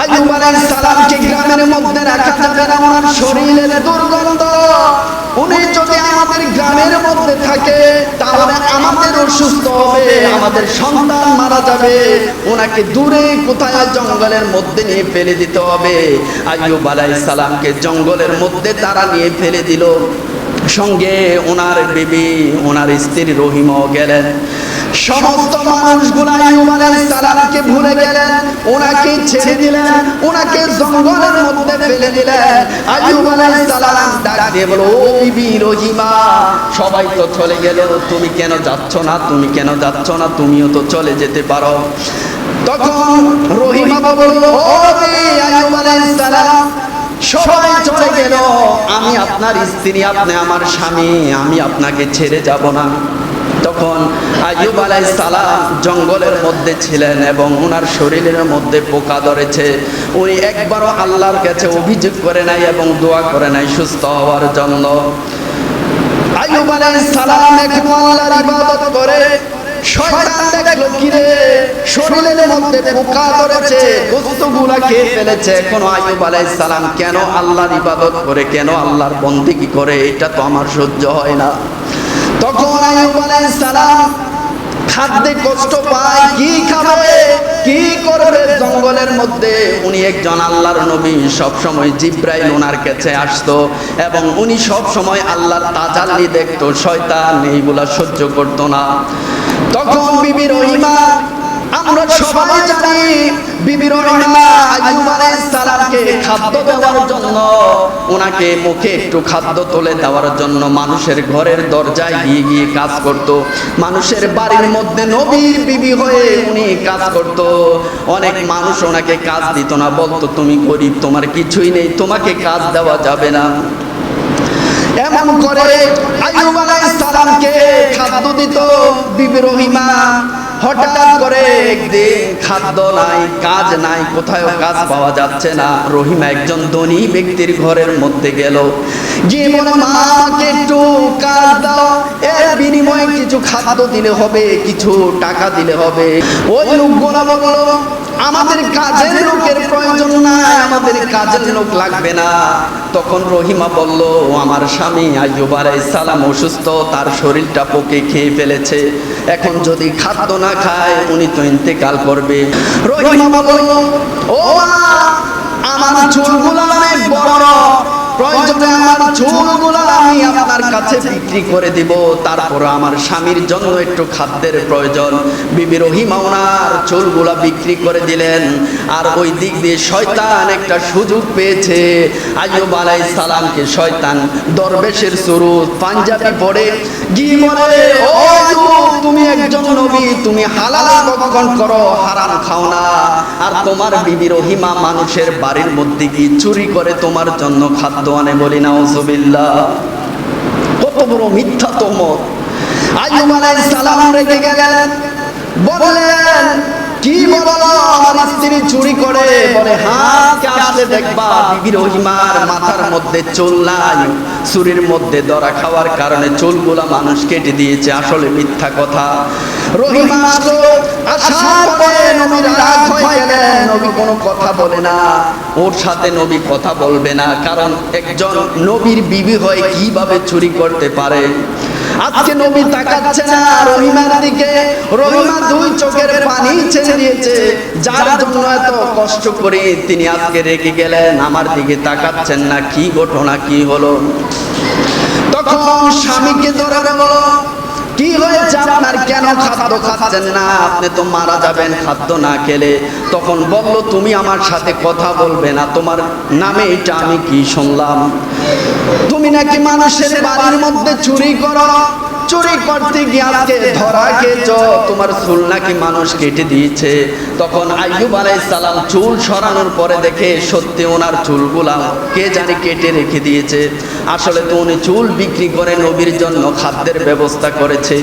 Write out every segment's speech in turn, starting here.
আইয়ুব আলাইহিস সালামকে গ্রামের মধ্যে রাখা যাবে না, ওনার শরীরের দুর্গন্ধ। উনি যদি আমাদের গ্রামের মধ্যে থাকে তাহলে আমাদের অসুস্থ হবে, আমাদের সন্তান মারা যাবে। ওনাকে দূরে কোথায় জঙ্গলের মধ্যে নিয়ে ফেলে দিতে হবে। আইয়ুব আলাইহিস সালামকে জঙ্গলের মধ্যে তারা নিয়ে ফেলে দিল। সঙ্গে ওনার বিবি, ওনার স্ত্রী রহিমাও গেলেন। সমস্ত মানুষগুলো আইয়ুব আলাইহিস সালামকে ভুলে গেলেন, ওনাকে ছেড়ে দিলেন, ওনাকে জঙ্গলের মধ্যে ফেলে দিলেন। আইয়ুব আলাইহিস সালাম ডাক দিয়ে বলল, ও বিবি রহিমা, সবাই তো চলে গেল, তুমি কেন যাচ্ছ না? তুমি কেন যাচ্ছ না? তুমিও তো চলে যেতে পারো। তখন রহিমা বলল, ও বিবি আইয়ুব আলাইহিস সালাম, সবাই চলে গেল, আমি আপনার স্ত্রী, আপনি আমার স্বামী, আমি আপনাকে ছেড়ে যাব না। তখন আইয়ুব আলাইহিস সালাম জঙ্গলের মধ্যে ছিলেন এবং ওনার শরীরের মধ্যে পোকা ধরেছে। উনি একবারও আল্লাহর কাছে অভিযোগ করে নাই এবং দোয়া করে নাই সুস্থ হওয়ার জন্য। আইয়ুব আলাইহিস সালাম এখন আল্লাহর ইবাদত করে, শয়তান দেখলো কিরে শরীরের মধ্যে পোকা ধরেছে, বস্তুগুলা খেয়ে ফেলেছে। এখন আইয়ুব আলাইহিস সালাম কেন আল্লাহর ইবাদত করে, কেন আল্লাহর বন্দেগী করে, এটা তো আমার সহ্য হয় না। তখন আইয়ুব আলাইহিস সালাম খাদ্যে কষ্ট পায়, কি খাবে, কি করবে জঙ্গলের মধ্যে। উনি একজন আল্লাহর নবী, সব সময় জিব্রাইল ওনার কাছে আসতো এবং উনি সব সময় আল্লাহর তাজাল্লি দেখতো। শয়তান এইগুলা সহ্য করতো না। তখন বিবি রহিমা, আমরা সবাই জানি বিবি রহিমা আইয়ুব আলাইহিস সালামকে খাদ্য দেওয়ার জন্য, ওনাকে মুখে একটু খাদ্য তুলে দেওয়ার জন্য মানুষের ঘরের দরজায় গিয়ে গিয়ে কাজ করত। মানুষের বাড়ির মধ্যে নবীর বিবি হয়ে উনি কাজ করত। অনেক মানুষ ওনাকে কাজ দিত না, বলতো তুমি গরিব, তোমার কিছুই নেই, তোমাকে কাজ দেওয়া যাবে না। এমন করে আইয়ুব আলাইহিস সালামকে খাদ্য দিত বিবি রহিমা। হঠাৎ করে একদিন খাদ্য নাই, কাজ নাই, কোথাও কাজ পাওয়া যাচ্ছে না। রহিমা একজন ধনী ব্যক্তির ঘরের মধ্যে গেল, গিয়ে বলে, মা আমাকে একটু কাজ দাও, এর বিনিময়ে কিছু খাদ্য দিলে হবে, কিছু টাকা দিলে হবে। ওই লোকগুলো বলল, আমাদের কাজের লোকের প্রয়োজন নাই, আমাদের কাজের লোক লাগবে না। তখন রহিমা বলল, আমার স্বামী আইয়ুব আলাইহিস সালাম অসুস্থ, তার শরীরটা পোকে খেয়ে ফেলেছে, এখন যদি খাদ্য না খায় উনি তো ইন্তেকাল করবে। রহিমা বলল, ও মা, আমার চুলগুলো অনেক বড়, প্রয়োজনে আমার চুলগুলো আমি আপনার কাছে বিক্রি করে দিব, তারপর আমার স্বামীর জন্য একটু খাদ্যের প্রয়োজন। বিবি রহিমা ওনার চুলগুলা বিক্রি করে দিলেন। আর ওই দিক দিয়ে শয়তান একটা সুযোগ পেয়েছে। আইয়ুব আলাইহিস সালামকে শয়তান দরবেশের সুরুত পাঞ্জাবি পরে গিয়ে বলে, ও আইয়ুব, তুমি একজন নবী, তুমি হালাল ভক্ষণ করো, হারাম খাও না। আর তোমার বিবি রহিমা মানুষের বাড়ির মধ্যে গিয়ে চুরি করে তোমার জন্য খাদ্য আনে। বলি নাউজুবিল্লাহ, কত বড় মিথ্যা তোমর। আইয়ুব আলাইহিস সালাম রেগে গেলেন, বললেন, কি বলো, আমার স্ত্রী চুরি করে? বলে, হাতকে আসলে দেখবা বিবি রহিমার মাথার মধ্যে চুল নাই, চুরির মধ্যে ধরা খাওয়ার কারণে চুলগুলা মানুষ কেটে দিয়েছে। আসলে মিথ্যা কথা। রহিমা আসলো, আসার পরে নবীর রাগ হয়ে গেলেন, নবী কোনো কথা বলে না, ওর সাথে নবী কথা বলবে না, কারণ একজন নবীর বিবি হয়ে কিভাবে চুরি করতে পারে। আজকে নবী তাকাচ্ছে না রহিমার দিকে, রহিমা দুই চোখের পানি ছেড়ে দিয়েছে, যার জন্য এত কষ্ট করে তিনি আজকে রেগে গেলেন, আমার দিকে তাকাচ্ছেন না, কি ঘটনা, কি হলো। তখন স্বামীকে ধরে বলো, কি হয়েছে আপনার, কেন খাদ্য খাচ্ছেন না? আপনি তো মারা যাবেন খাদ্য না খেলে। তখন বলল, তুমি আমার সাথে কথা বলবে না, তোমার নামে এটা আমি কি শুনলাম, তুমি নাকি মানুষের বাড়ির মধ্যে চুরি করো, চুরি করতে গিয়ে আজকে ধরা খেয়েছ, তোমার চুল নাকি মানুষ কেটে দিয়েছে। তখন আইয়ুব আলাইহিস সালাম চুল সরানোর পরে দেখে সত্যি ওনার চুলগুলা কে জানি কেটে রেখে দিয়েছে। আসলে তো উনি চুল বিক্রি করে নবীর জন্য খাদ্যের ব্যবস্থা করেছে।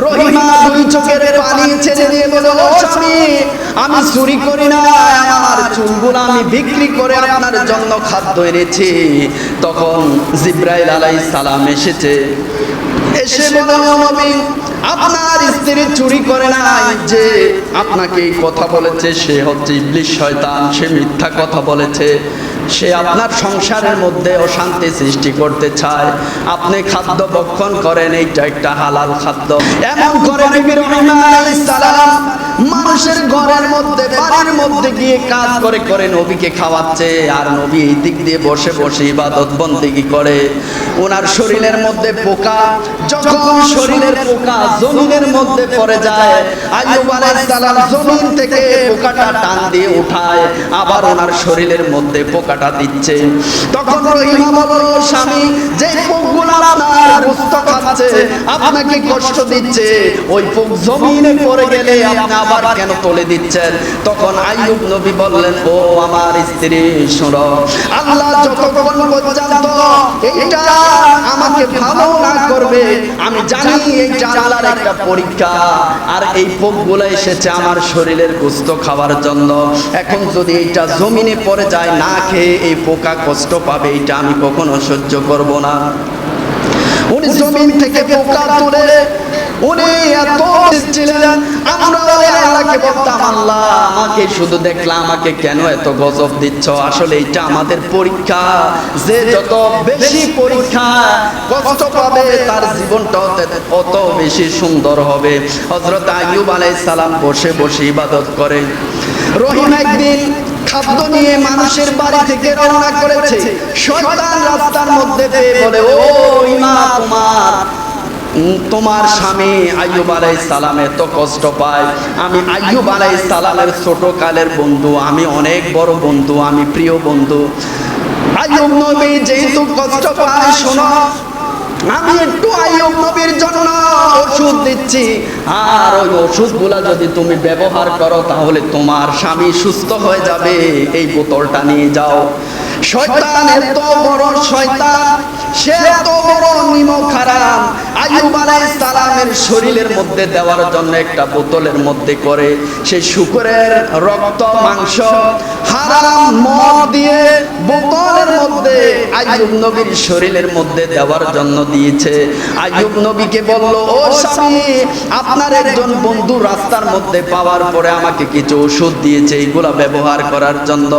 রহিমা দুই চোখের পানি ছেড়ে দিয়ে বলল, ও স্বামী, আমি চুরি করি না, আমার চুলগুলো আমি বিক্রি করে আপনার জন্য খাদ্য এনেছি। তখন জিব্রাইল আলাইহিস সালাম এসেছে, এসে বলল, নবী আপনার স্ত্রী চুরি করে নাই, যে আপনাকে এই কথা বলেছে সে হচ্ছে ইবলিস শয়তান, সে মিথ্যা কথা বলেছে, সে আপনার সংসারের মধ্যে অশান্তি সৃষ্টি করতে চায়। আপনি খাদ্য ভক্ষণ করেন, এইটা একটা হালাল খাদ্য। এমন করে নবী রহিমা আলাইহিস সালাম মানুষের ঘরের মধ্যে বাড়ির মধ্যে গিয়ে কাজ করে করে নবীকে খাওয়াচ্ছে, আর নবী এই দিক দিয়ে বসে বসে ইবাদত বন্দেগী করে। ওনার শরীরের মধ্যে পোকা, যখন শরীরের পোকা জমিনের মধ্যে পড়ে যায়, আইয়ুব আলাইহিস সালাম জমিন থেকে পোকাটা টান দিয়ে উঠায়, আবার ওনার শরীরের মধ্যে পোকাটা দিচ্ছে। তখন রহিমা বলল, স্বামী, যে পোকগুলো আপনার গোশত খাচ্ছে, আপনাকে কষ্ট দিচ্ছে, ওই পোক জমিনে পড়ে গেলে আপনি আবার কেন তুলে দিচ্ছেন? তখন আইয়ুব নবী বললেন, ও আমার স্ত্রী, শোনো, আল্লাহ যতক্ষণ পর্যন্ত এইটা আমাকে ভালো না করবে, আমি জানি এইটা আল্লাহর একটা পরীক্ষা, আর এই পোকগুলো এসেছে আমার শরীরের গোশত খাওয়ার জন্য। এখন যদি এইটা জমিনে পড়ে যায়, না খেয়ে এই পোকা কষ্ট পাবে, এটা আমি কখনো সহ্য করব না। উনি জমিন থেকে পোকা তুলে উনি এত ছিলেন, আমরা আল্লাহকে বলতাম, আল্লাহ আমাকে শুধু দেখলাম, আমাকে কেন এত গজব দিচ্ছ? আসলে এটা আমাদের পরীক্ষা, যে যত বেশি পরীক্ষা কষ্ট পাবে তার জীবনটা অত বেশি সুন্দর হবে। হযরত আইয়ুব আলাইহিস সালাম বসে বসে ইবাদত করে। রহিম একদিন খাদ্য নিয়ে মানুষের বাড়ি থেকে রওনা করেছে। শয়তান রাস্তার মধ্যে পেয়ে বলে, ও ইমা, তোমার স্বামী আইয়ুব আলাইহিস সালাম এত কষ্ট পায়। আমি আইয়ুব আলাইহিস সালামের ছোট কালের বন্ধু, আমি অনেক বড় বন্ধু, আমি প্রিয় বন্ধু। আইয়ুব নবী যেহেতু কষ্ট পায়, শোনো, আমি একটু আইয়ুব নবীর জন্য ওষুধ দিচ্ছি, আর ওই ওষুধগুলা যদি তুমি ব্যবহার করো তাহলে তোমার স্বামী সুস্থ হয়ে যাবে। এই বোতলটা নিয়ে যাও। শয়তান এত বড় শয়তান, সে এত বড় নিমক হারাম, আইয়ুব আলাইহিস সালামের শরীরের মধ্যে দেওয়ার জন্য একটা বোতলের মধ্যে করে সে শুকরের রক্ত, মাংস, হারাম মদ দিয়ে বোতলের মধ্যে আইয়ুব নবীর শরীরের মধ্যে দেওয়ার জন্য দিয়েছে। আইয়ুব নবীকে বলল, ও স্বামী, আপনার একজন বন্ধু রাস্তার মধ্যে পাওয়ার পরে আমাকে কিছু ওষুধ দিয়েছে, এইগুলা ব্যবহার করার জন্য।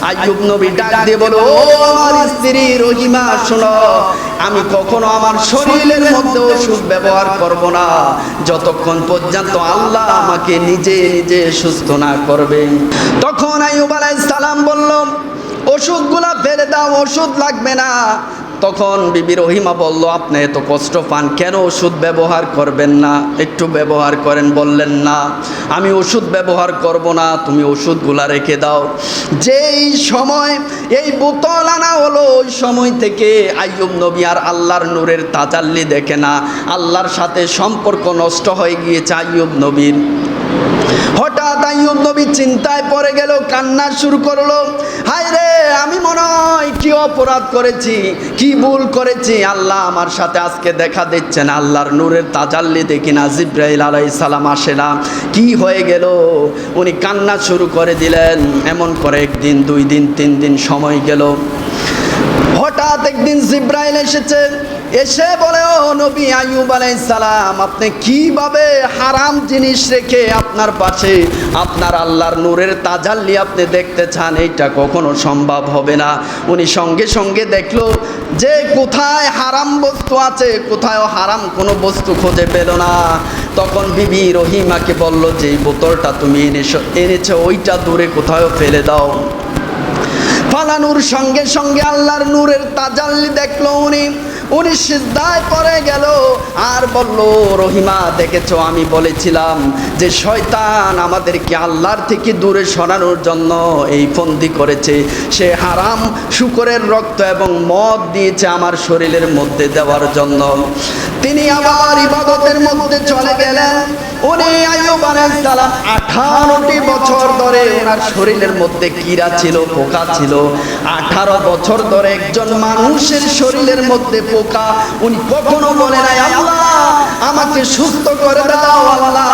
আইয়ুব নবী ডাক দিয়ে বলল, ও আমার স্ত্রী রহিমা, শোনো, আমি কখনো আমার শরীরের মধ্যে ওষুধ ব্যবহার করব না যতক্ষণ পর্যন্ত আল্লাহ আমাকে নিজে নিজে সুস্থ না করবে। তখন আইয়ুব আলাইহিস সালাম বলল, ওষুধগুলা ফেলে দাও, ওষুধ লাগবে না। তখন বিবি রহিমা বলল, আপনি এত কষ্ট পান কেন, ওষুধ ব্যবহার করবেন না, একটু ব্যবহার করেন। বললেন, না, আমি ওষুধ ব্যবহার করব না, তুমি ওষুধগুলা রেখে দাও। যেই সময় এই বোতল আনা হলো, ওই সময় থেকে আইয়ুব নবী আর আল্লাহর নূরের তাজাল্লি দেখে না। আল্লাহর সাথে সম্পর্ক নষ্ট হয়ে গিয়েছে আইয়ুব নবীর। হঠাৎ আইয়ুব নবী চিন্তায় পড়ে গেল, কান্না শুরু করলো, হায় রে, আমি মনে হয় কি অপরাধ করেছি, কি ভুল করেছি, আল্লাহ আমার সাথে আজকে দেখা দিচ্ছে না, আল্লাহর নূরের তাজাল্লি দেখি না, জিবরাইল আলাইহিস সালাম আসে না, কি হয়ে গেল? উনি কান্না শুরু করে দিলেন। এমন করে একদিন, 2 দিন, 3 দিন সময় গেল। হঠাৎ একদিন জিবরাইল এসেছে, এসে বলে, ও নবী আইয়ুব আলাইহিস সালাম, আপনি কিভাবে হারাম জিনিস রেখে আপনার পাশে আপনার আল্লাহর নূরের তাজাল্লি আপনি দেখতে চান? এইটা কখনো সম্ভব হবে না। উনি সঙ্গে সঙ্গে দেখলো যে কোথায় হারাম বস্তু আছে, কোথায় হারাম কোনো বস্তু খুঁজে পেল না। তখন বিবি রহিমাকে বলল, যে এই বোতলটা তুমি এনেছো ওইটা দূরে কোথাও ফেলে দাও। ফালানুর সঙ্গে সঙ্গে আল্লাহর নূরের তাজাল্লি দেখলো উনি সিজদায় পড়ে গেল আর বলল, রহিমা, দেখেছো, আমি বলেছিলাম যে শয়তান আমাদেরকে আল্লাহর থেকে দূরে সরানোর জন্য এই ফন্দি করেছে। সে হারাম শুকরের রক্ত এবং মদ দিয়েছে আমার শরীরের মধ্যে দেওয়ার জন্য। তিনি আবার ইবাদতের মধ্যে চলে গেলেন। উনি আইয়ুব আলাইহিস সালাম 18টি বছর ধরে ওনার শরীরের মধ্যে কীড়া ছিল, পোকা ছিল। 18 বছর ধরে একজন মানুষের শরীরের মধ্যে পোকা। উনি কখনো বলে নাই, আল্লাহ আমাকে সুস্থ করে দাও, আল্লাহ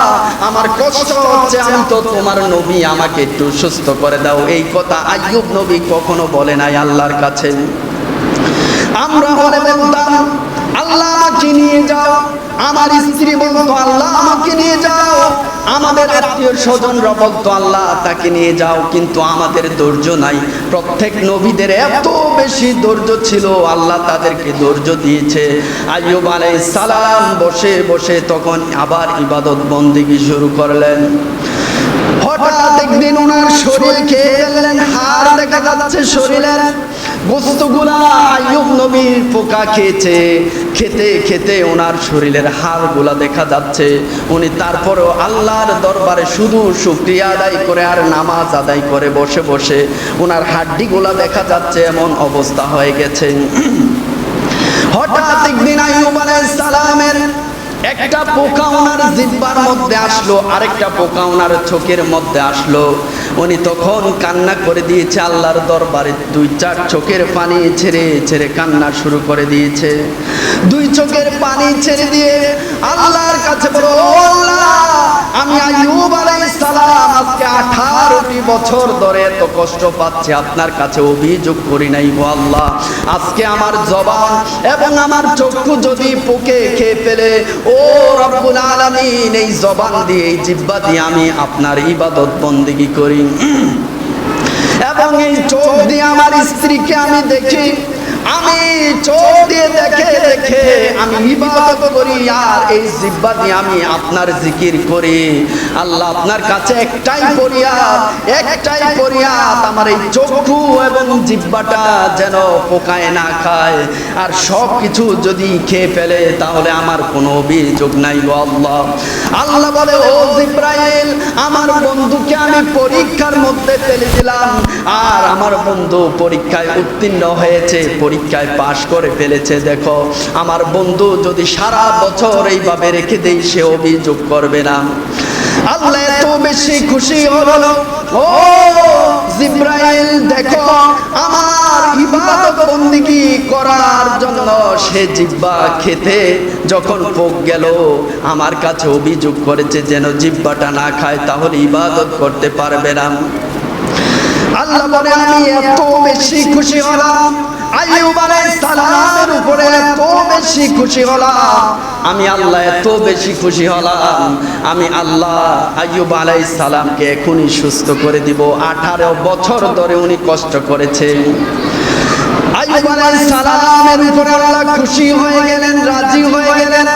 আমার কষ্ট হচ্ছে, আমি তো তোমার নবী, আমাকে একটু সুস্থ করে দাও। এই কথা আইয়ুব নবী কখনো বলে নাই আল্লাহর কাছে। আমরা হলে বলতাম, আল্লাহ আমাকে নিয়ে যাও। আমার স্ত্রী বলতো আল্লাহ আমাকে নিয়ে যাও। আমাদের আত্মীয় স্বজনরা বলতো আল্লাহ তাকে নিয়ে যাও। কিন্তু আমাদের ধৈর্য নাই। প্রত্যেক নবীদের এত বেশি ধৈর্য ছিল, আল্লাহ তাদেরকে ধৈর্য দিয়েছে। আইয়ুব আলাইহিস সালাম বসে বসে তখন আবার ইবাদত বন্দেগী শুরু করলেন। হঠাৎ একদিন ওনার শরীর খেয়ে ফেললেন, হাড় দেখা যাচ্ছে শরীরের গোস্তগুলা আইয়ুব নবীর পোকা খেয়েছে। খেতে খেতে ওনার শরীরের হাড়গুলা দেখা যাচ্ছে। উনি তারপরও আল্লাহর দরবারে শুধু শুকরিয়া আদায় করে আর নামাজ আদায় করে বসে বসে ওনার হাড্ডিগুলা দেখা যাচ্ছে এমন অবস্থা হয়ে গেছে। হঠাৎ একদিন আইয়ুব আলাইহিস সালামের একটা পোকা ওনার জিহ্বার মধ্যে আসলো, আরেকটা পোকা ওনার চোখের মধ্যে আসলো। উনি তখন কান্না করে দিয়েছে আল্লাহর দরবারে, দুই চার চোখের পানি ছেড়ে ছেড়ে কান্না শুরু করে দিয়েছে। দুই চোখের পানি ছেড়ে দিয়ে আল্লাহর কাছে বলো, আল্লাহ আমি আইয়ুব আলাইহিস সালাম আজকে 18টি বছর ধরে এত কষ্ট পাচ্ছি, আপনার কাছে অভিযোগ করি নাই গো আল্লাহ। আজকে আমার জবান এবং আমার চক্ষু যদি পোকে খেয়ে ফেলে, ও রব্বুল আলামিন এই জবান দিয়ে এই জিহ্বা দিয়ে আমি আপনার ইবাদত বন্দেগী করি এবং এই চোখ দিয়ে আমার স্ত্রীকে আমি দেখি, আমি চোখ দিয়ে দেখে দেখে আমি ইবাদত করি, আর এই জিহ্বা দিয়ে আমি আপনার জিকির করি। আল্লাহ আপনার কাছে একটাই ফরিয়াদ, আমার এই চক্ষু এবং জিহ্বাটা যেন পোকায় না খায়, আর সব কিছু যদি খেয়ে ফেলে তাহলে আমার কোনো অভিযোগ নাই গো আল্লাহ। আল্লাহ বলে, ও জিবরাইল, আমার বন্ধুকে আমি পরীক্ষার মধ্যে ফেলে দিলাম, আর আমার বন্ধু পরীক্ষায় উত্তীর্ণ হয়েছে, পরীক্ষায় পাশ করে ফেলেছে। দেখো আমার বন্ধু যদি সারা বছর এইভাবে রেখে দেই সে অভিযোগ করবে না। আল্লাহ এত বেশি খুশি হলো, ও জিবরাইল দেখো আমার ইবাদত বন্দেগী করার জন্য সে জিহ্বা খেতে যখন পোক গেল আমার কাছে অভিযোগ করেছে যেন জিহ্বাটা না খায়, তাহলে ইবাদত করতে পারবে না। আল্লাহ বলে, আমি এত বেশি খুশি হলাম আইয়ুব আলাইহিস সালামের উপরে, এত বেশি খুশি হলাম আমি আল্লাহ, এত বেশি খুশি হলাম আমি আল্লাহ আইয়ুব আলাইহিস সালামকে এখনই সুস্থ করে দিব। 18 বছর ধরে উনি কষ্ট করেছেন। আইয়ুব আলাইহিস সালামের উপরে আল্লাহ খুশি হয়ে গেলেন, রাজি হয়ে গেলেন,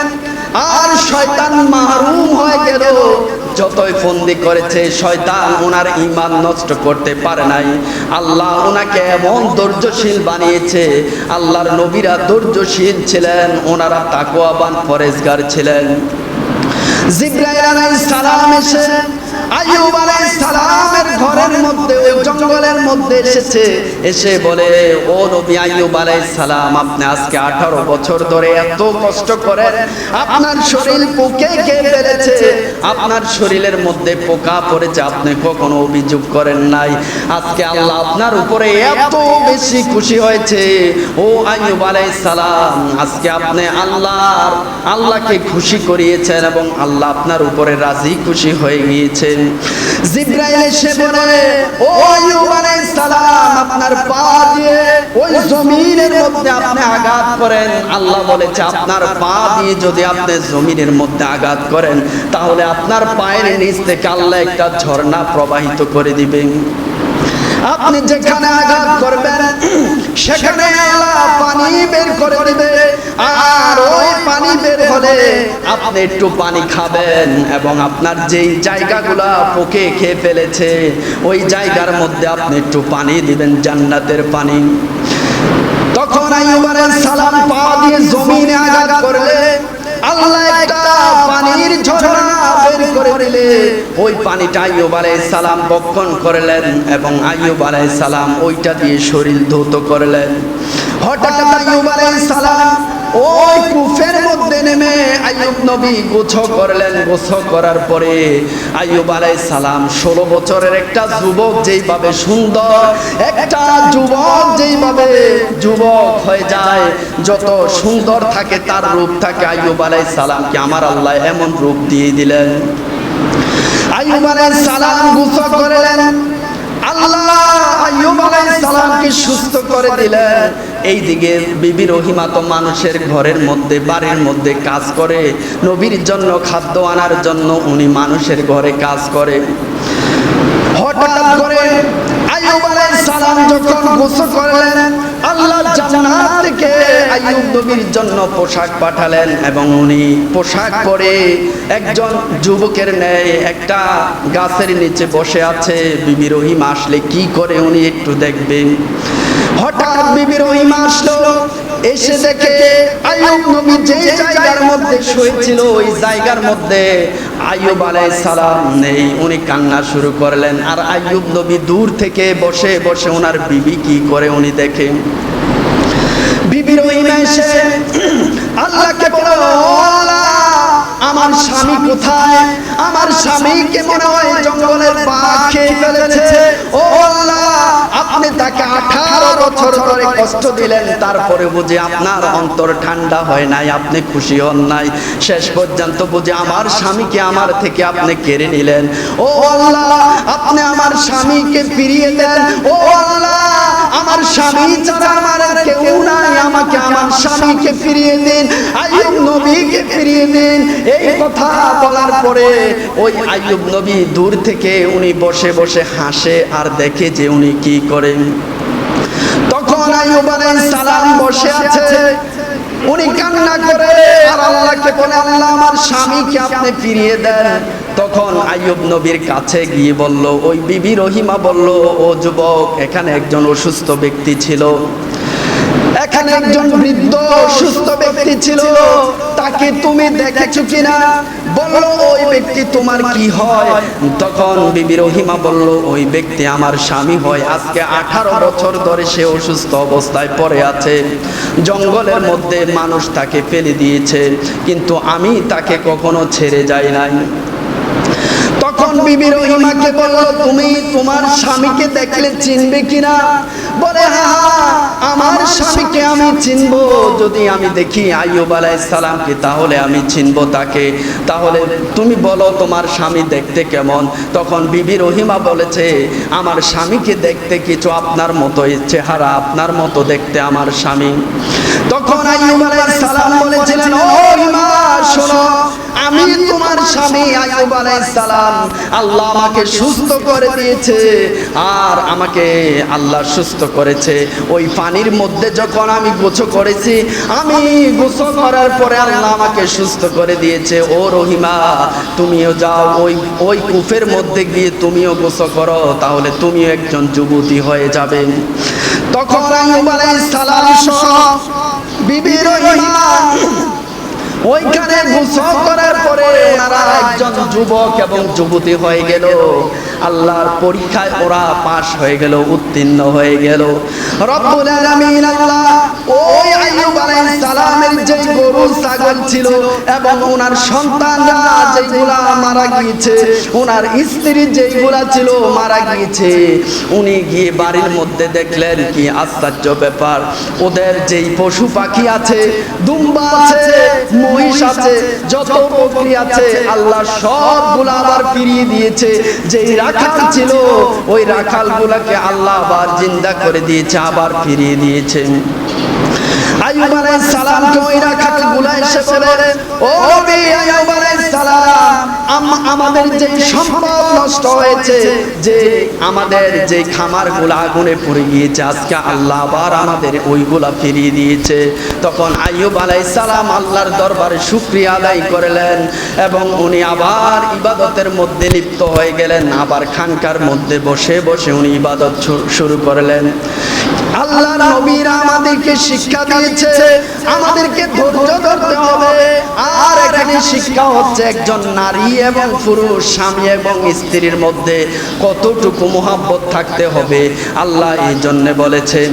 আর শয়তান মাহরুম হয়ে গেল। যতই ফন্দি করেছে শয়তান ওনার ঈমান নষ্ট করতে পারে নাই। আল্লাহ ওনাকে এমন ধৈর্যশীল বানিয়েছে। আল্লাহর নবীরা ধৈর্যশীল ছিলেন, ওনারা তাকওয়াবান পরেজগার ছিলেন। জিবরাইল আলাইহিস সালাম এসে আইয়ুব আলাইহিস সালামের ঘরের মধ্যে, ওই জঙ্গলের মধ্যে এসেছে, এসে বলে, ও নবী আইয়ুব আলাইহিস সালাম, আপনি আজকে 18 বছর ধরে এত কষ্ট করেন, আপনার শরীর পোকে খেয়ে ফেলেছে, আপনার শরীরের মধ্যে পোকা পড়েছে, আপনি কখনো অভিযোগ করেন নাই। আজকে আল্লাহ আপনার উপরে এত বেশি খুশি হয়েছে। ও আইয়ুব আলাইহিস সালাম, আজকে আপনি আল্লাহকে খুশি করিয়েছেন এবং আল্লাহ আপনার উপরে রাজি খুশি হয়ে গিয়েছে। জিবরাইল এসে বলে, ও আইয়ুব আলাইহিস সালাম, আপনার পা দিয়ে ওই জমিনের মধ্যে আপনি আঘাত করেন। আল্লাহ বলেছে আপনার পা দিয়ে যদি আপনি জমিনের মধ্যে আঘাত করেন তাহলে আপনার পায়ের নিচ থেকে আল্লাহ একটা ঝর্ণা প্রবাহিত করে দিবেন। আপনি যেখানে আঘাত করবেন সেখানে আল্লাহ পানি বের করে দিবে, আর ওই পানি বের হলে আপনি একটু পানি খাবেন এবং আপনার যেই জায়গাগুলা পোকে খেয়ে ফেলেছে ওই জায়গার মধ্যে আপনি একটু পানি দিবেন, জান্নাতের পানি। তখন আইয়ুব আলাইহিস সালাম পা দিয়ে জমিনে আঘাত করলে আল্লাহ একটা পানির ঝর্ণা বের করে দিলে, ওই পানিটা আইয়ুব আলাইহিস সালাম বক্ষণ করলেন এবং আইয়ুব আলাইহিস সালাম ওইটা দিয়ে শরীর ধৌত করলেন। হঠাৎ আইয়ুব আলাইহিস সালাম ওই কুফের মধ্যে নেমে আইয়ুব নবী গোসল করলেন। গোসল করার পরে আইয়ুব আলাইহিস সালাম 16 বছরের একটা যুবক যেইভাবে সুন্দর, একটা যুবক যেইভাবে যুবক হয়ে যায়, যত সুন্দর থাকে তার রূপ থাকে, আইয়ুব আলাইহিস সালামকে আমার আল্লাহ এমন রূপ দিয়ে দিলেন। আইয়ুব আলাইহিস সালাম গোসল করলেন, আল্লাহ আইয়ুব আলাইহিস সালামকে সুস্থ করে দিলেন। এইদিকে বিবি রহিমা তো মানুষের ঘরের মধ্যে বাড়ির মধ্যে কাজ করে, নবীর জন্য খাদ্য আনার জন্য উনি মানুষের ঘরে কাজ করে। হঠাৎ করে আইয়ুব আলাইহিস সালাম যখন গোসল করলেন, আল্লাহ জান্নাত থেকে আইয়ুব নবীর জন্য পোশাক পাঠালেন এবং উনি পোশাক পরে একজন যুবকের ন্যায় একটা গাছের নিচে বসে আছে। বিবি রহিমা আসলে কি করে উনি একটু দেখবেন। হঠাৎ বিবি রহিমা আসলো, এসে দেখে আইয়ুব নবী যে জায়গার মধ্যে শুয়েছিল ওই জায়গার মধ্যে আইয়ুব আলাইহিস সালাম নেই। উনি কান্না শুরু করলেন। আর আইয়ুব নবী দূর থেকে বসে বসে ওনার বিবি কি করে উনি দেখেন। বিবি রহিমা এসে আল্লাহকে বলে, ও আল্লাহ, আমার স্বামী কোথায়? আমার স্বামীকে মনে হয় জঙ্গলের বাঘ খেয়ে ফেলেছে। ও আল্লাহ, আপনি তাকে 18 বছর ধরে কষ্ট দিলেন, তারপরে বুঝি আপনার অন্তর ঠান্ডা হয় নাই, আপনি খুশি হন নাই। শেষ পর্যন্ত বুঝি আমার স্বামীকে আমার থেকে আপনি কেড়ে নিলেন। ও আল্লাহ, আপনি আমার স্বামীকে ফিরিয়ে দেন। ও আল্লাহ, আমার স্বামী ছাড়া আমার আর কেউ নাই, আমাকে আমার স্বামীকে ফিরিয়ে দিন, আইয়ুব নবীকে ফিরিয়ে দিন। এই কথা বলার পরে ওই আইয়ুব নবী দূর থেকে উনি বসে বসে হাসে আর দেখে যে উনি কি করেন। তখন আইয়ুব আলাইহিস সালাম বসে আছে, উনি কান্না করে আর আল্লাহকে বলে, আল্লাহ, আমার স্বামীকে আপনি ফিরিয়ে দেন। তখন আইয়ুব নবীর কাছে গিয়ে বলল, ওই বিবি রহিমা বলল, ও যুবক, এখানে একজন অসুস্থ ব্যক্তি ছিল, এখানে একজন বৃদ্ধ অসুস্থ ব্যক্তি ছিল, তাকে তুমি দেখেছো কিনা? বললো, ওই ব্যক্তি তোমার কি হয়? তখন বিবি রহিমা বলল, ওই ব্যক্তি আমার স্বামী হয়। আজকে 18 বছর ধরে সে অসুস্থ অবস্থায় পড়ে আছে, জঙ্গলের মধ্যে মানুষ তাকে ফেলে দিয়েছে, কিন্তু আমি তাকে কখনো ছেড়ে যাই নাই। তখন বিবি রহিমাকে বলল, তুমি তোমার স্বামীকে দেখলে চিনবে কিনা? বলে, হ্যাঁ, আমার স্বামীকে আমি চিনবো, যদি আমি দেখি আইয়ুব আলাইহিস সালামকে তাহলে আমি চিনবো তাকে। তাহলে তুমি বলো তোমার স্বামী দেখতে কেমন? তখন বিবি রহিমা বলেছে, আমার স্বামীকে দেখতে কিছু আপনার মতোই চেহারা, আপনার মতো দেখতে আমার স্বামী। তখন আইয়ুব আলাইহিস সালাম বলেছিলেন, ও রহিমা, শোনো, আমি তোমার স্বামী আইয়ুব আলাইহিস সালাম, আল্লাহ আমাকে সুস্থ করে দিয়েছে। আর আমাকে আল্লাহ সুস্থ করেছে ওই পানির মধ্যে যখন আমি গোসল করেছি, আমি গোসল করার পরে আল্লাহ আমাকে সুস্থ করে দিয়েছে। ও রহিমা, তুমিও যাও ওই কূপের মধ্যে গিয়ে তুমিও গোসল করো, তাহলে তুমিও একজন যুবতী হয়ে যাবে। তখন আইয়ুব আলাইহিস সালাম সহ বিবি রহিমা ওইখানে গোসল করার পরে ওনারা একজন যুবক এবং যুবতী হয়ে গেল। আল্লাহর পরীক্ষায় ওরা পাশ হয়ে গেল, উত্তীর্ণ হয়ে গেল। রব্বুল আলামিন আল্লাহ ওই আইয়ুব আলাইহিস সালামের যে গরু ছাগল ছিল এবং ওনার সন্তানরা যেগুলা মারা গিয়েছে, ওনার স্ত্রী যেগুলা ছিল মারা গিয়েছে, উনি গিয়ে বাড়ির মধ্যে দেখলেন কি আশ্চর্য ব্যাপার, ওদের যেই পশু পাখি আছে, দুম্বা আছে, মহিষ আছে, যত বকরি আছে, আল্লাহ সবগুলা আবার ফিরিয়ে দিয়েছে। যেই রাখাল ছিল ওই রাখালগুলাকে আল্লাহ আবার জিন্দা করে দিয়েছে, আবার ফিরিয়ে দিয়েছে। আইয়ুব আলাইহিস সালামকে ওই রাখালগুলা এসে বলে, ও নবী আইয়ুব আলাইহিস সালাম, আমাদের যে সম্পদ নষ্ট হয়েছে, যে আমাদের যে খামারগুলা আগুনে পড়ে গিয়েছে, আজকে আল্লাহ আবার আমাদের ওইগুলা ফিরিয়ে দিয়েছে। তখন আইয়ুব আলাইহিস সালাম আল্লাহর দরবারে শুকরিয়া আদায় করলেন এবং উনি আবার ইবাদতের মধ্যে লিপ্ত হয়ে গেলেন। আবার খানকার মধ্যে বসে বসে উনি ইবাদত শুরু করলেন। আল্লাহর নবীরা আমাদেরকে শিক্ষা দিয়েছে, আমাদেরকে ধৈর্য ধরতে হবে। আর এখানে শিক্ষা হচ্ছে একজন নারী এবং পুরুষ, স্বামী এবং স্ত্রীর মধ্যে কতটুকু মুহাব্বত থাকতে হবে। আল্লাহ এই জন্য বলেছেন,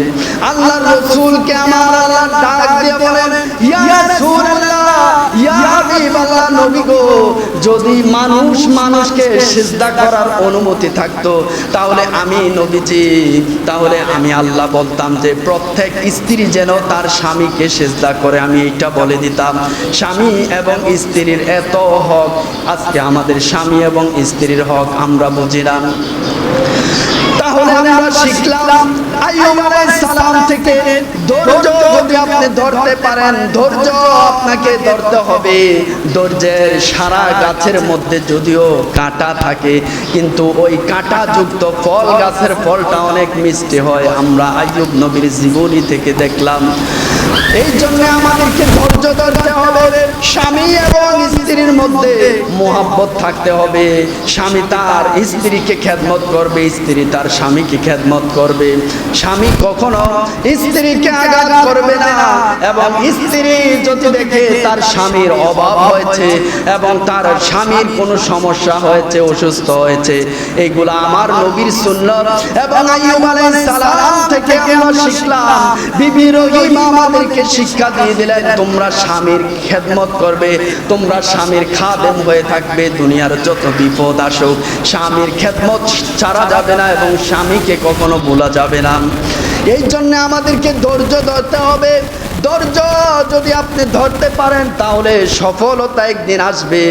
আল্লাহর রাসূলকে আমার আল্লাহ ডাক দিয়ে বলেন, ইয়া রাসূলুল্লাহ, ইয়া হাবিবাল্লাহ, নবী গো, যদি মানুষকে সিজদা করার অনুমতি থাকতো, তাহলে আমি নবীজি, তাহলে আমি আল্লাহ বলতাম যে প্রত্যেক স্ত্রী যেন তার স্বামীকে সিজদা করে, আমি এটা বলে দিতাম। স্বামী এবং স্ত্রীর এত হক, আজকে আমাদের স্বামী এবং স্ত্রীর হক আমরা বুঝিলাম। তাহলে আমরা শিখলাম আইয়ুব আলাইহিস সালাম থেকে আমাদেরকে ধৈর্য যদি আপনি ধরতে পারেন, ধৈর্য আপনাকে ধরতে হবে। ধৈর্যের সারা গাছের মধ্যে যদিও কাঁটা থাকে, কিন্তু ওই কাঁটাযুক্ত ফল গাছের ফলটা অনেক মিষ্টি হয়। আমরা আইয়ুব নবীর জীবনী থেকে দেখলাম। এই জন্য আমাদেরকে ধৈর্য ধরতে হবে। স্বামী এবং স্ত্রীর মধ্যে মোহাব্বত থাকতে হবে। স্বামী তার স্ত্রীকে খেদমত করবে, স্ত্রী তার স্বামীকে খেদমত করবে। স্বামী কখনো স্ত্রীকে আঘাত করবে না, এবং স্ত্রী যদি দেখে তার স্বামীর অভাব হয়েছে এবং তার স্বামীর কোনো সমস্যা হয়েছে, অসুস্থ হয়েছে, এগুলা আমার নবীর সুন্নাত এবং আইয়ুব আলাইহিস সালাম থেকে আমরা শিখলাম। বিবি রহিমা আমাদেরকে শিক্ষা দিয়ে দিলেন, তোমরা স্বামীর খেদমত করবে, তোমরা স্বামীর খাদেম হয়ে থাকবে। দুনিয়ার যত বিপদ আসুক স্বামীর খেদমত ছাড়া যাবে না এবং স্বামীকে কখনো ভোলা যাবে না। এই জন্য আমাদেরকে ধৈর্য ধরতে হবে। ধৈর্য যদি আপনি ধরতে পারেন তাহলে সফলতা একদিন আসবে।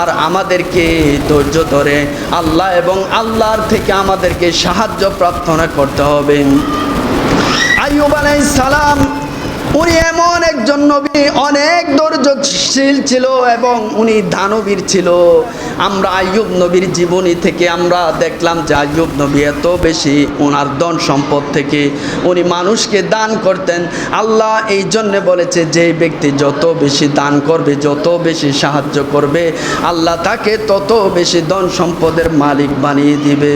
আর আমাদেরকে ধৈর্য ধরে আল্লাহ এবং আল্লাহর থেকে আমাদেরকে সাহায্য প্রার্থনা করতে হবে। আইয়ুব আলাইহিস সালাম উনি এমন একজন নবী, অনেক ধৈর্যশীল ছিল এবং উনি দানবীর ছিল। আমরা আইয়ুব নবীর জীবনী থেকে আমরা দেখলাম যে আইয়ুব নবী এত বেশি ওনার ধন সম্পদ থেকে উনি মানুষকে দান করতেন। আল্লাহ এই জন্যে বলেছে যে ব্যক্তি যত বেশি দান করবে, যত বেশি সাহায্য করবে, আল্লাহ তাকে তত বেশি ধন সম্পদের মালিক বানিয়ে দিবে।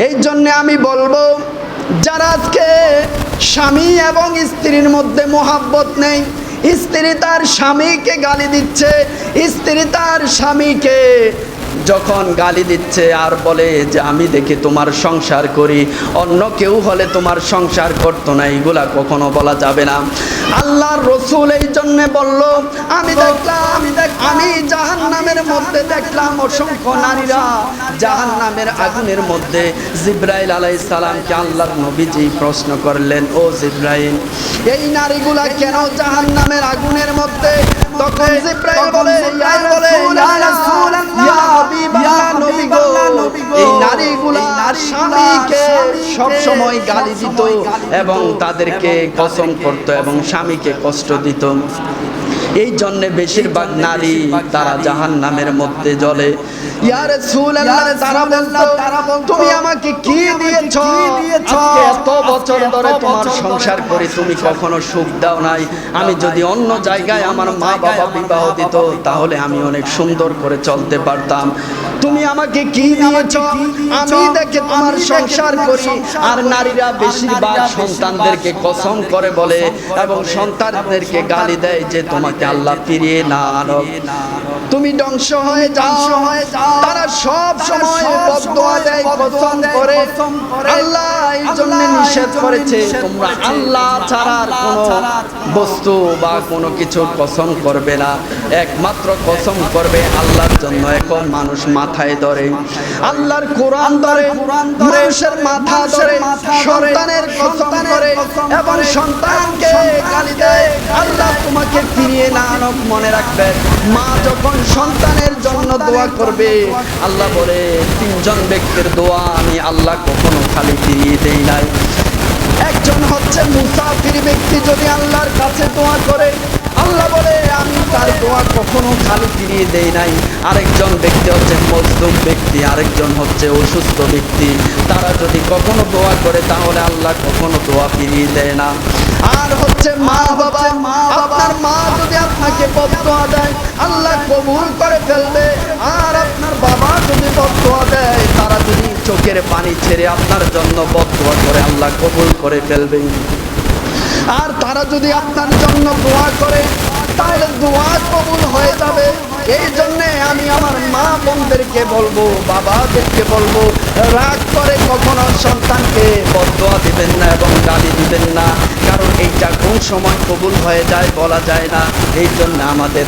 এই জন্যে আমি বলবো, যারা আজকে স্বামী এবং স্ত্রীর মধ্যে মোহাব্বত নেই, স্ত্রী তার স্বামীকে গালি দিচ্ছে, স্ত্রী তার স্বামীকে যখন গালি দিচ্ছে আর বলে যে আমি দেখি তোমার সংসার করি, অন্য কেউ হলে তোমার সংসার করতো না, এইগুলা কখনো বলা যাবে না। আল্লাহর রসুল এই জন্যে বলল, আমি জাহান্নামের মধ্যে দেখলাম অসংখ্য নারীরা জাহান্নামের আগুনের মধ্যে। জিবরাইল আলাইহিস সালামকে আল্লাহর নবীজি প্রশ্ন করলেন, ও জিবরাইল, এই নারীগুলা কেন জাহান্নামের আগুনের মধ্যে? তখন জিবরাইল বলে, ইয়া রাসূলুল্লাহ, ইয়া হাবিবাল্লাহ, নবী গো, এই নারীগুলা স্বামীকে সব সময় গালি দিত এবং তাদেরকে কসম করত এবং স্বামীকে কষ্ট দিত। এই জন্য বেশিরভাগ নারী তারা জাহান্নামের মধ্যে জ্বলে। ইয়া রাসূলুল্লাহ, তারা বলতো, তুমি আমাকে কি দিয়েছো? আজকে এত বছর ধরে তোমার সংসার করি, তুমি কখনো সুখ দাও নাই। আমি যদি অন্য জায়গায় আমার মা বাবা বিবাহ দিত তাহলে আমি অনেক সুন্দর করে চলতে পারতাম। তুমি আমাকে কি দিয়েছো? আমি দেখে তোমার সংসার করি। আর নারীরা বেশিরভাগ সন্তানদেরকে কসম করে বলে এবং সন্তানদেরকে গালি দেয় যে তোমাকে আল্লাহ ফিরিয়ে না আনো, তুমি ধ্বংস হয়ে যাও। তারা সব সময় বদদোয়া দেয়, কসম করে। আল্লাহ এই জন্য নিষেধ করেছে, তোমরা আল্লাহ ছাড়া কোনো বস্তু বা কোনো কিছুর কসম করবে না, একমাত্র কসম করবে আল্লাহর জন্য। এখন মানুষ মাথায় ধরে, আল্লাহর কোরআন ধরে, মানুষের মাথা ধরে, সন্তানের কসম করে এবং সন্তানকে গালি দেয়, আল্লাহ তোমাকে ফিরিয়ে না আনুক। মনে রাখবেন, মা যখন সন্তানের জন্য দোয়া করবে, আল্লাহ বলে তিনজন ব্যক্তির দোয়া আমি আল্লাহ কখনো খালি ফিরিয়ে দেই নাই। একজন হচ্ছে মুসাফির ব্যক্তি, যদি আল্লাহর কাছে দোয়া করে আল্লাহ বলে আমি তার দোয়া কখনো খালি ফিরিয়ে দেই নাই। আরেকজন ব্যক্তি হচ্ছে মজলুম ব্যক্তি, আরেকজন হচ্ছে অসুস্থ ব্যক্তি, তারা যদি কখনো দোয়া করে তাহলে আল্লাহ কখনো দোয়া ফিরিয়ে দেয় না। আর হচ্ছে মা বাবা, আপনার মা যদি আপনাকে বদদোয়া দেয় আল্লাহ কবুল করে ফেলবে। আর আপনার বাবা যদি বদদোয়া দেয়, তারা যদি চোখের পানি ছেড়ে আপনার জন্য বদদোয়া করে আল্লাহ কবুল করে ফেলবে। আর তারা যদি আপনার জন্য দোয়া করে তাহলে দোয়া কবুল হয়ে যাবে। এই জন্যে আমি আমার মা বোনদেরকে বলবো, বাবাদেরকে বলবো, রাগ করে কখনো সন্তানকে বদদোয়া দিবেন না এবং গালি দিবেন না, কারণ এইটা কোন সময় কবুল হয়ে যায় বলা যায় না। এই জন্য আমাদের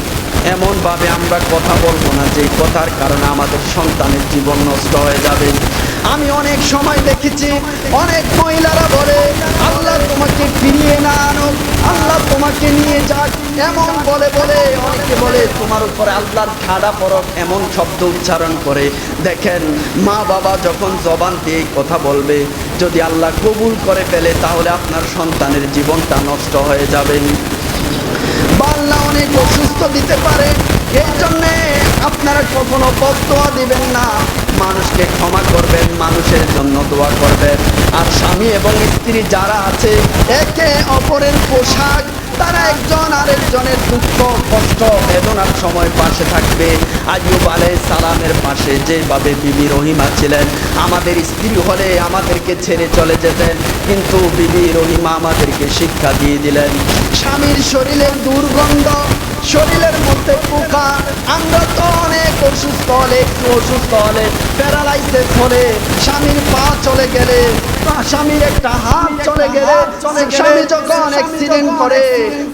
এমনভাবে আমরা কথা বলবো না যে কথার কারণে আমাদের সন্তানের জীবন নষ্ট হয়ে যাবে। আমি অনেক সময় দেখেছি অনেক মহিলারা বলে, আল্লাহ তোমাকে ফিরিয়ে না আনুক, আল্লাহ তোমাকে নিয়ে যাক, এমন বলে বলে অনেকে বলে তোমার উপরে আল্লাহর ঠাডা পড়ক, এমন শব্দ উচ্চারণ করে। দেখেন, মা বাবা যখন জবান দিয়ে কথা বলবে, যদি আল্লাহ কবুল করে ফেলে তাহলে আপনার সন্তানের জীবনটা নষ্ট হয়ে যাবে। বা আল্লাহ অনেক অসুস্থ দিতে পারে, এই জন্যে আপনারা কখনো বদদোয়া দিবেন না, মানুষকে ক্ষমা করবেন, মানুষের জন্য দোয়া করবেন। আর স্বামী এবং স্ত্রী যারা আছে, একে অপরের পোশাক, তারা একজন আরেকজনের দুঃখ কষ্ট বেদনার সময় পাশে থাকবে। আইয়ুব আলাইহিস সালামের পাশে যেভাবে বিবি রহিমা ছিলেন, আমাদের স্ত্রী হলে আমাদেরকে ছেড়ে চলে যেতেন, কিন্তু বিবি রহিমা আমাদেরকে শিক্ষা দিয়ে দিলেন। স্বামীর শরীরের দুর্গন্ধ, শরীরের মধ্যে পোকা, আমরা তো অনেক অসুস্থ হলে, একটু অসুস্থ হলে, প্যারালাইসিস হলে, স্বামীর পা চলে গেলে, স্বামীর একটা হাত চলে গেলে, স্বামী যখন অ্যাক্সিডেন্ট করে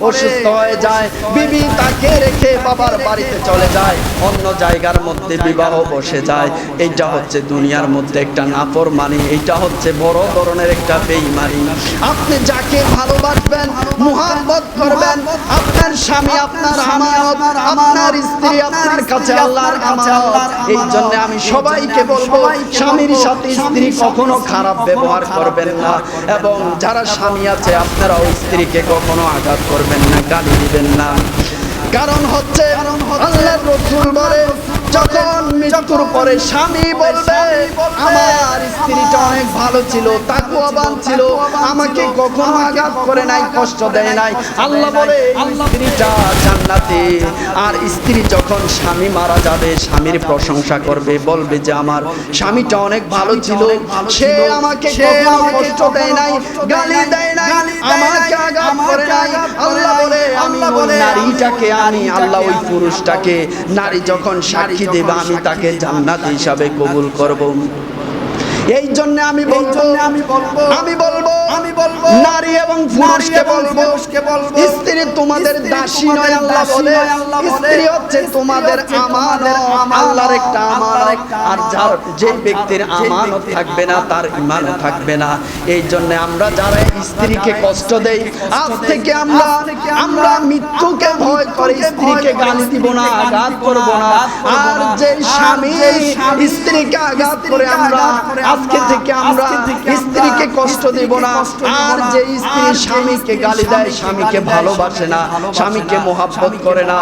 অসুস্থ হয়ে যায়, বিবি তাকে রেখে বাবার বাড়িতে চলে যায়, অন্য জায়গার মধ্যে বিবাহ বসে যায়। এইটা হচ্ছে দুনিয়ার মধ্যে একটা নাফরমানি, এইটা হচ্ছে বড় ধরনের একটা বেঈমানি। আপনি যাকে ভালোবাসবেন, মুহাব্বত করবেন, আপনার স্বামী আপনার আমানত, আপনার স্ত্রী আপনার কাছে আল্লাহর আমানত। এই জন্য আমি সবাইকে বলবো, স্বামীর সাথে স্ত্রী কখনো খারাপ ব্যবহার করবেন না, এবং যারা স্বামী আছে আপনারাও স্ত্রীকে কখনো আঘাত করবেন না, গালি দিবেন না। কারণ হচ্ছে আল্লাহর রাসূল বলে, যখন মৃত্যুর পরে স্বামী বলবে আমার স্ত্রীটা অনেক ভালো ছিল, তাকওয়াবান ছিল, আমাকে কখনো আঘাত করে নাই, কষ্ট দেয় নাই, আল্লাহ বলে স্ত্রীটা জান্নাতে। আর স্ত্রী যখন স্বামী মারা যাবে, স্বামীর প্রশংসা করবে, বলবে যে আমার স্বামীটা অনেক ভালো ছিল, সে আমাকে কখনো কষ্ট দেয় নাই, গালি দেয় নাই, আমাকে আঘাত করে নাই। আল্লাহ বলে আমি ওই নারীটাকে, আমি আল্লাহ ওই পুরুষটাকে, নারী যখন সাক্ষী দেবে আমি তাকে জান্নাত হিসাবে কবুল করব। এই জন্য আমি বলবো নারী এবং পুরুষকে বলবো, স্ত্রী তোমাদের দাসী নয়, আল্লাহ বলে স্ত্রী হচ্ছে তোমাদের আমানত, আল্লাহর একটা আমানত। আর যার যে ব্যক্তির আমানত থাকবে না, তার ঈমানও থাকবে না। এই জন্য আমরা যারা স্ত্রীকে কষ্ট দেই, আজ থেকে আমরা মৃত্যুকে ভয় করে স্ত্রীকে গালি দিব না, আঘাত করব না। আর যে স্বামী স্ত্রীকে আঘাত করে, আমরা আজকে থেকে আমরা স্ত্রীকে কষ্ট দেব না। আর যে স্ত্রী স্বামীকে গালি দেয়, স্বামীকে ভালোবাসে না, স্বামীকে মোহাব্বত করে না,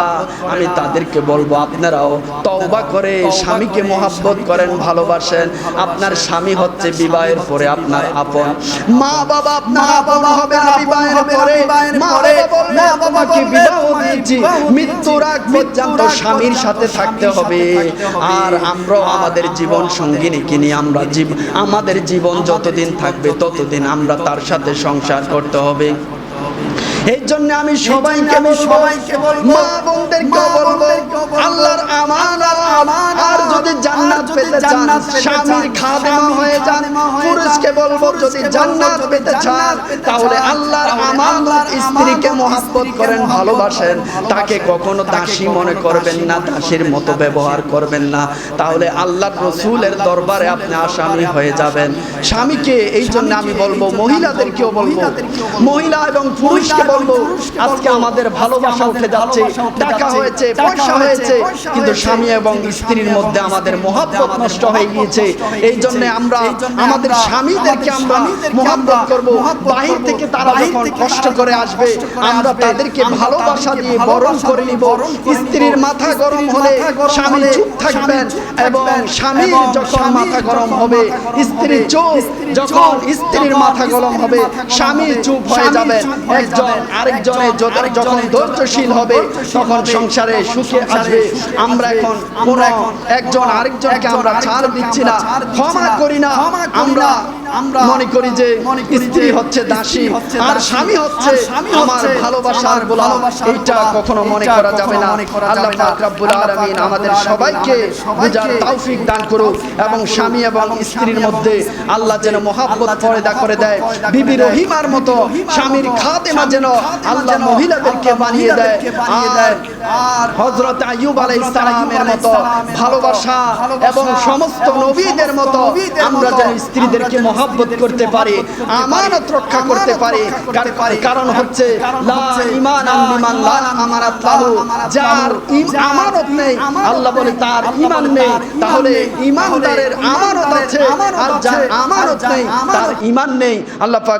আমি তাদেরকে বলবো আপনারাও তওবা করে স্বামীকে মোহাব্বত করেন, ভালোবাসেন। আপনার স্বামী হচ্ছে বিবাহের পরে আপনার আপন। মা বাবা আপনার আপন হবে না বিবাহের পরে। মা বাবাকে বিবাহ দিয়েছি, মৃত্যুর আগ পর্যন্ত স্বামীর সাথে থাকতে হবে। আর আমরাও আমাদের জীবন সঙ্গিনীকে নিয়ে আমাদের জীবন যতদিন থাকবে ততদিন আমরা তার সাথে সংসার করতে হবে। এই জন্য আমি সবাইকে বলবো, মা বোনদেরকে বলবো, আল্লাহর আমানত। আর যদি জান্নাত পেতে চান, স্বামীর খাদেমা হয়ে যান। পুরুষকে বলবো, যদি জান্নাত পেতে চান তাহলে আল্লাহর আমানত, স্ত্রীকে মোহাব্বত করেন, ভালোবাসেন, তাকে কখনো দাসী মনে করবেন না, দাসীর মতো ব্যবহার করবেন না, তাহলে আল্লাহর রাসূলের দরবারে আপনি আসামি হয়ে যাবেন। স্বামীকে এই জন্য আমি বলবো, মহিলাদেরকেও বলবো, মহিলা এবং পুরুষকে বলবো, আজকে আমাদের ভালোবাসা উঠে যাচ্ছে, টাকা হয়েছে, পয়সা হয়েছে, কিন্তু স্বামী এবং স্ত্রীর মধ্যে আমাদের মহব্বত নষ্ট হয়ে গিয়েছে। এই জন্য আমরা আমাদের স্বামীদেরকে আমরা মহব্বত করব। বাহির থেকে তারা যখন কষ্ট করে আসবে, আমরা তাদেরকে ভালোবাসা দিয়ে বরণ করে নিব। স্ত্রীর মাথা গরম হলে স্বামী চুপ থাকবেন, এবং স্বামীর যখন মাথা গরম হবে স্ত্রী চুপ, যখন স্ত্রীর মাথা গরম হবে স্বামী চুপ হয়ে যাবেন। একজন আরেকজনের যখন ধৈর্যশীল হবে তখন সংসারে সুখে আসবে। আমরা এখন কোন একজন আরেকজনকে আমরা ছাড় দিচ্ছি না, ক্ষমা করি না। আমরা মনে করি যে স্ত্রী হচ্ছে দাসী আর স্বামী হচ্ছে আমার ভালোবাসার গোলাম। এইটা কখনো মনে করা যাবে না। আল্লাহ পাক রব্বুল আলামিন আমাদের সবাইকে বুঝার তৌফিক দান করুক, এবং স্বামী এবং স্ত্রীর মধ্যে আল্লাহ যেন মহব্বত পয়দা করে দেয়। বিবি রহিমার মতো স্বামীর খাদেমা যেন আল্লাহ মহিলাদেরকে বানিয়ে দেয়। আর হযরত আইয়ুব আলাইহিস সালামের মতো ভালোবাসা এবং সমস্ত নবীদের মতো আমরা যেন স্ত্রীদেরকে মহব্বত করতে পারি, আমানত রক্ষা করতে পারি। কারণ হচ্ছে লা ঈমানান লিমান লা আমানাত লাহু, যার আমানত নেই, আল্লাহ বলে তার ঈমান নেই। তাহলে ঈমানদারের আমানত আছে, আর যার আমানত নেই তার ঈমান নেই। আল্লাহ পাক